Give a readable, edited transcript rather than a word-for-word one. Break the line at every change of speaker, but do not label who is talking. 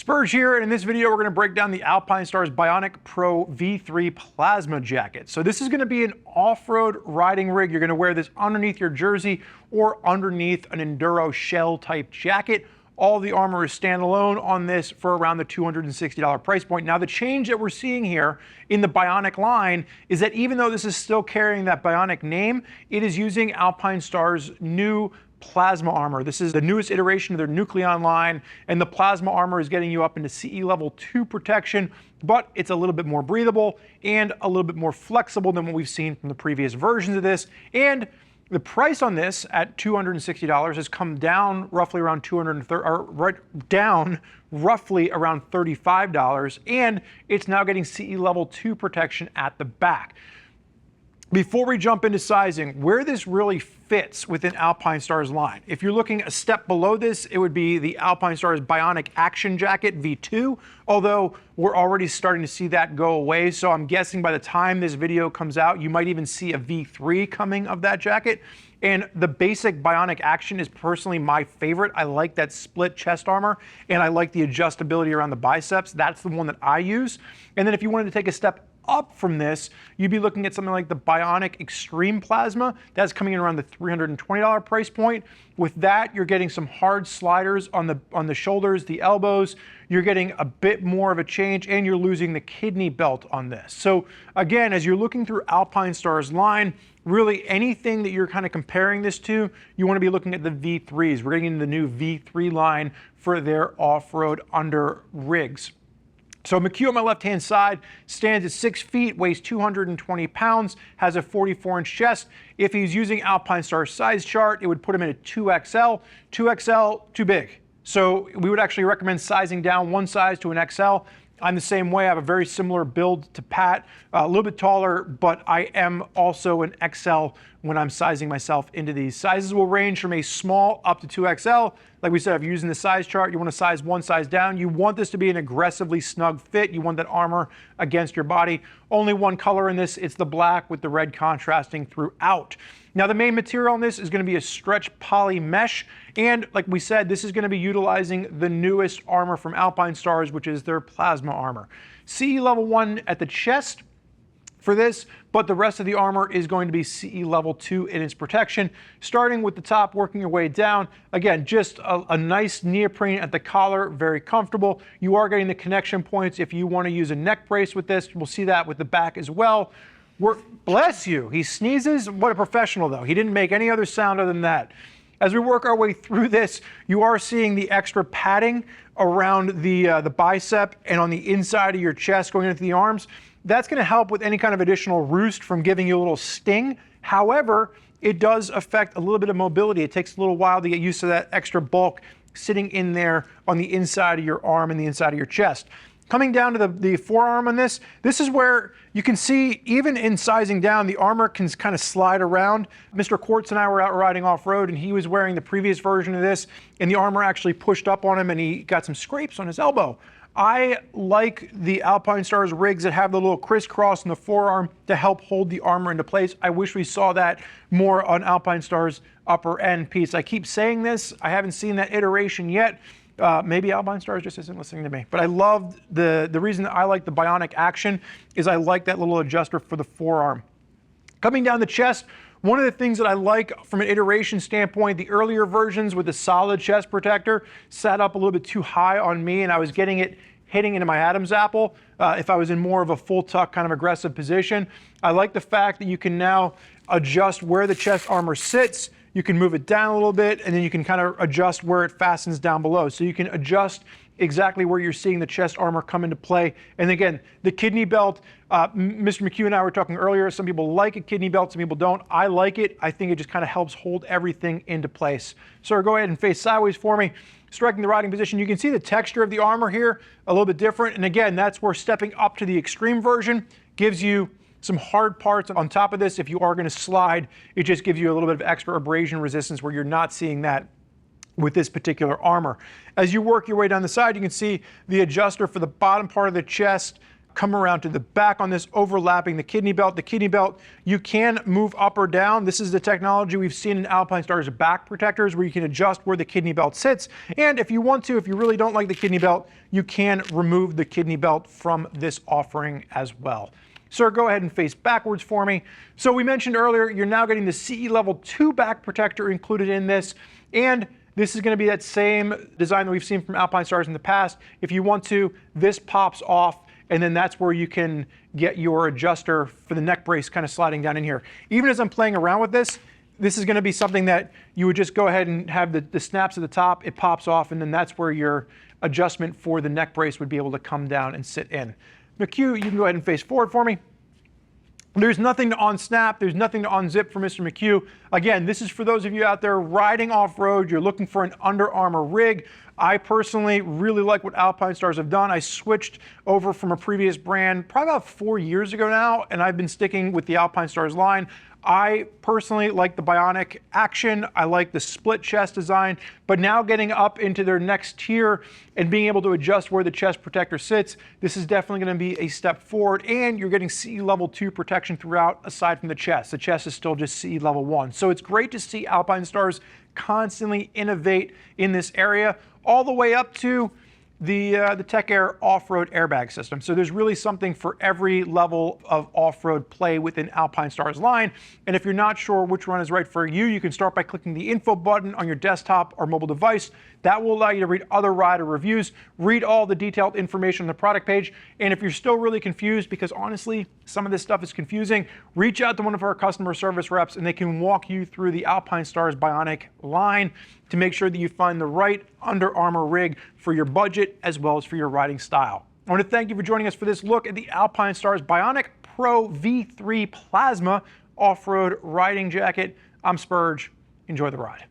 Spurge here, and in this video we're going to break down the Alpinestars Bionic Pro V3 Plasma Jacket. So this is going to be an off-road riding rig. You're going to wear this underneath your jersey or underneath an enduro shell type jacket. All the armor is standalone on this for around the $260 price point. Now the change that we're seeing here in the Bionic line is that even though this is still carrying that Bionic name, it is using Alpinestars' new plasma armor. This is the newest iteration of their Nucleon line, and the plasma armor is getting you up into CE level 2 protection, but it's a little bit more breathable and a little bit more flexible than what we've seen from the previous versions of this. And the price on this at $260 has come down roughly around roughly around $35, and it's now getting CE level 2 protection at the back. Before we jump into sizing, where this really fits within Alpinestars line, if you're looking a step below this, it would be the Alpinestars Bionic Action Jacket V2, although we're already starting to see that go away, so I'm guessing by the time this video comes out, you might even see a V3 coming of that jacket. And the basic Bionic Action is personally my favorite. I like that split chest armor, and I like the adjustability around the biceps. That's the one that I use. And then if you wanted to take a step up from this, you'd be looking at something like the Bionic Extreme Plasma. That's coming in around the $320 price point. With that, you're getting some hard sliders on the shoulders, the elbows. You're getting a bit more of a change, and you're losing the kidney belt on this. So again, as you're looking through Alpinestars line, really anything that you're kind of comparing this to, you want to be looking at the V3s. We're getting into the new V3 line for their off-road under rigs. So McHugh on my left-hand side stands at 6 feet, weighs 220 pounds, has a 44-inch chest. If he's using Alpinestars size chart, it would put him in a 2XL. 2XL, too big. So we would actually recommend sizing down one size to an XL. I'm the same way. I have a very similar build to Pat, a little bit taller, but I am also an XL when I'm sizing myself into these. Sizes will range from a small up to 2XL. Like we said, if you're using the size chart, you want to size one size down. You want this to be an aggressively snug fit. You want that armor against your body. Only one color in this, it's the black with the red contrasting throughout. Now the main material on this is going to be a stretch poly mesh, and like we said, this is going to be utilizing the newest armor from Alpinestars, which is their plasma armor. CE level 1 at the chest for this, but the rest of the armor is going to be CE level 2 in its protection. Starting with the top, working your way down. Again, just a nice neoprene at the collar, very comfortable. You are getting the connection points if you want to use a neck brace with this. We'll see that with the back as well. Bless you, he sneezes. What a professional though. He didn't make any other sound other than that. As we work our way through this, you are seeing the extra padding around the bicep and on the inside of your chest going into the arms. That's going to help with any kind of additional roost from giving you a little sting. However, it does affect a little bit of mobility. It takes a little while to get used to that extra bulk sitting in there on the inside of your arm and the inside of your chest. Coming down to the forearm on this, this is where you can see, even in sizing down, the armor can kind of slide around. Mr. Quartz and I were out riding off-road, and he was wearing the previous version of this, and the armor actually pushed up on him, and he got some scrapes on his elbow. I like the Alpinestars rigs that have the little crisscross in the forearm to help hold the armor into place. I wish we saw that more on Alpinestars upper end piece. I keep saying this, I haven't seen that iteration yet. Maybe Alpinestars just isn't listening to me. But I love the reason that I like the Bionic Action is I like that little adjuster for the forearm. Coming down the chest, one of the things that I like from an iteration standpoint, the earlier versions with the solid chest protector sat up a little bit too high on me, and I was getting it hitting into my Adam's apple if I was in more of a full tuck kind of aggressive position. I like the fact that you can now adjust where the chest armor sits. You can move it down a little bit, and then you can kind of adjust where it fastens down below. So you can adjust exactly where you're seeing the chest armor come into play. And again, the kidney belt, Mr. McHugh and I were talking earlier, some people like a kidney belt, some people don't. I like it. I think it just kind of helps hold everything into place. So go ahead and face sideways for me. Striking the riding position, you can see the texture of the armor here, a little bit different. And again, that's where stepping up to the extreme version gives you some hard parts on top of this. If you are going to slide, it just gives you a little bit of extra abrasion resistance where you're not seeing that with this particular armor. As you work your way down the side, you can see the adjuster for the bottom part of the chest Come around to the back on this, overlapping the kidney belt. The kidney belt, you can move up or down. This is the technology we've seen in Alpinestars back protectors where you can adjust where the kidney belt sits. And if you want to, if you really don't like the kidney belt, you can remove the kidney belt from this offering as well. Sir, go ahead and face backwards for me. So we mentioned earlier, you're now getting the CE Level 2 back protector included in this. And this is going to be that same design that we've seen from Alpinestars in the past. If you want to, this pops off, and then that's where you can get your adjuster for the neck brace kind of sliding down in here. Even as I'm playing around with this, this is going to be something that you would just go ahead and have the snaps at the top, it pops off, and then that's where your adjustment for the neck brace would be able to come down and sit in. McHugh, you can go ahead and face forward for me. There's nothing to unsnap, there's nothing to unzip for Mr. McHugh. Again, this is for those of you out there riding off-road, you're looking for an Under Armour rig. I personally really like what Alpinestars have done. I switched over from a previous brand probably about 4 years ago now, and I've been sticking with the Alpinestars line. I personally like the Bionic action. I like the split chest design, but now getting up into their next tier and being able to adjust where the chest protector sits, this is definitely going to be a step forward, and you're getting CE Level 2 protection throughout aside from the chest. The chest is still just CE Level 1. So it's great to see Alpinestars constantly innovate in this area, all the way up to the Tech Air off-road airbag system. So there's really something for every level of off-road play within Alpinestars line. And if you're not sure which one is right for you, you can start by clicking the info button on your desktop or mobile device. That will allow you to read other rider reviews, read all the detailed information on the product page. And if you're still really confused, because honestly, some of this stuff is confusing, reach out to one of our customer service reps and they can walk you through the Alpinestars Bionic line to make sure that you find the right Under Armour rig for your budget as well as for your riding style. I want to thank you for joining us for this look at the Alpinestars Bionic Pro V3 Plasma off-road riding jacket. I'm Spurge. Enjoy the ride.